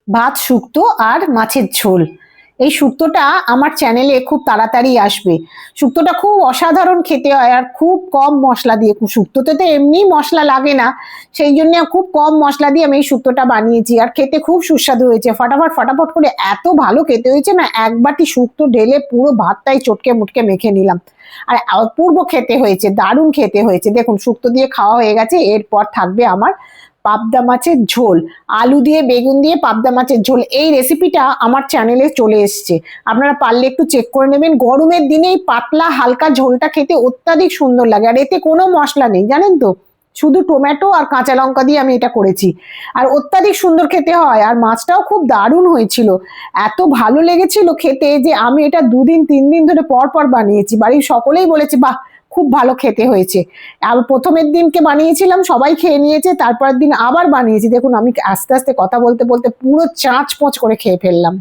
ভাত, শুক্তো আর মাছের ঝোল। এই শুক্তোটা আমার চ্যানেলে খুব তাড়াতাড়ি আসবে। শুক্তোটা খুব অসাধারণ খেতে হয় আর খুব কম মশলা দিয়ে। শুক্তোতে তো এমনি মশলা লাগে না, সেই জন্য খুব কম মশলা দিয়ে আমি এই শুক্তোটা বানিয়েছি আর খেতে খুব সুস্বাদু হয়েছে। ফটাফট ফটাফট করে এত ভালো খেতে হয়েছে না, এক বাটি শুক্তো ঢেলে পুরো ভাতটাই চটকে মুটকে মেখে নিলাম। আর অপূর্ব খেতে হয়েছে, দারুণ খেতে হয়েছে। দেখুন শুক্তো দিয়ে খাওয়া হয়ে গেছে, এরপর থাকবে আমার পাবদা মাছের ঝোল। আলু দিয়ে বেগুন দিয়ে পাবদা মাছের ঝোল, এই রেসিপিটা আমার চ্যানেলে চলে এসছে। আপনারা পারলে একটু চেক করে নেবেন। গরমের দিনে এই পাতলা হালকা ঝোলটা খেতে অত্যাধিক সুন্দর লাগে। আর এতে কোনো মশলা নেই জানেন তো, শুধু টমেটো আর কাঁচা লঙ্কা দিয়ে আমি এটা করেছি। আর অত্যাধিক সুন্দর খেতে হয়, আর মাছটাও খুব দারুণ হয়েছিল। এত ভালো লেগেছিল খেতে যে আমি এটা 2 দিন 3 দিন ধরে পর পর বানিয়েছি। বাড়ির সকলেই বলেছে বাহ, খুব ভালো খেতে হয়েছে। আর প্রথমের দিনকে বানিয়েছিলাম, সবাই খেয়ে নিয়েছে, তারপরের দিন আবার বানিয়েছি। দেখুন আমি আস্তে আস্তে কথা বলতে বলতে পুরো চাঁচ পোঁচ করে খেয়ে ফেললাম।